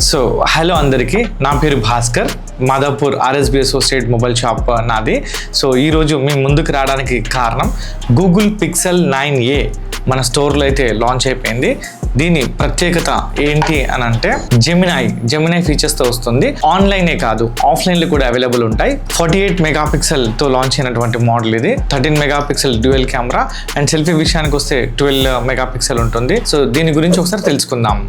So hello అందరికీ, నా పేరు Bhaskar. Madhapur RSB associate mobile shop నాది. సో ఈరోజు మీ ముందుకు రావడానికి కారణం గూగుల్ పిక్సెల్ 9a మన స్టోర్లో అయితే లాంచ్ అయిపోయింది. దీని ప్రత్యేకత ఏంటి అని అంటే జెమినై ఫీచర్స్తో వస్తుంది. ఆన్లైనే కాదు, ఆఫ్లైన్లో కూడా అవైలబుల్ ఉంటాయి. 48 మెగాపిక్సెల్తో లాంచ్ అయినటువంటి మోడల్ ఇది. 13 megapixel dual camera and selfie విషయానికి వస్తే 12 మెగాపిక్సెల్ ఉంటుంది. సో దీని గురించి ఒకసారి తెలుసుకుందాం.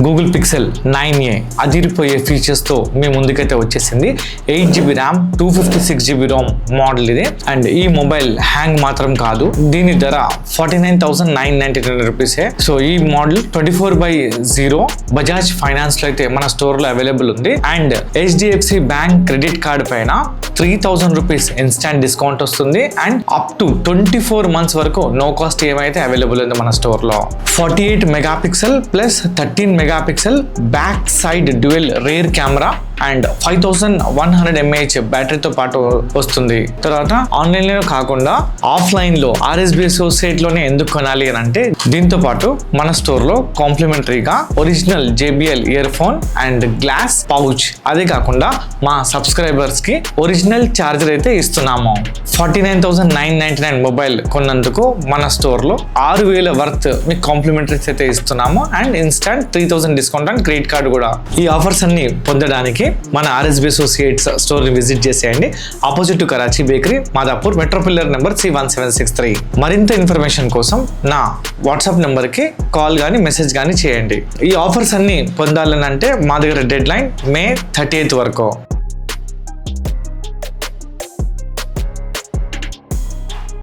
గూగుల్ పిక్సెల్ 9a అదిరిపోయే ఫీచర్స్తో మీ ముందుకైతే వచ్చేసింది. 8GB RAM, 256GB Rome model ఇది. అండ్ ఈ మొబైల్ హ్యాంగ్ మాత్రం కాదు. దీని ధర 49,999 రూపీసే. సో ఈ మోడల్ 24/0 బజాజ్ ఫైనాన్స్ లో అయితే మన స్టోర్ లో అవైలబుల్ ఉంది. And HDFC bank credit card పైన 3,000 రూపీస్ ఇన్స్టాంట్ డిస్కౌంట్ వస్తుంది. అండ్ అప్ టు 24 months వరకు నో కాస్ట్ ఏమైతే అవైలబుల్ ఉంది మన స్టోర్ లో. 48 megapixel plus 13 megapixel back side dual rear camera and 5100 mAh బ్యాటరీతో పాటు వస్తుంది. తర్వాత ఆన్లైన్ లో కాకుండా ఆఫ్లైన్ లో ఆర్ఎస్బి అసోసియేట్ లోనే ఎందుకు కొనాలి అని అంటే, దీంతో పాటు మన స్టోర్ లో కాంప్లిమెంటరీగా original JBL earphone and glass pouch, అదే కాకుండా మా సబ్స్క్రైబర్స్ కి ఒరిజినల్ చార్జర్ అయితే ఇస్తున్నాము. 49,999 మొబైల్ కొన్నందుకు మన స్టోర్ లో 6,000 వర్త్ మీకు కాంప్లిమెంటరీస్ అయితే ఇస్తున్నాము. And instant 3,000 discount and credit card కూడా. ఈ ఆఫర్స్ అన్ని పొందడానికి మన ఆర్ఎస్బి అసోసియేట్స్ స్టోర్ ని విజిట్ చేసేయండి. Opposite to Karachi bakery, Madhapur, metro pillar number C1763. మరింత ఇన్ఫర్మేషన్ కోసం నా వాట్సాప్ నెంబర్ కి కాల్ కానీ మెసేజ్ కానీ చేయండి. ఈ ఆఫర్స్ అన్ని పొందాలని అంటే మా దగ్గర డెడ్ లైన్ May 30th వరకు.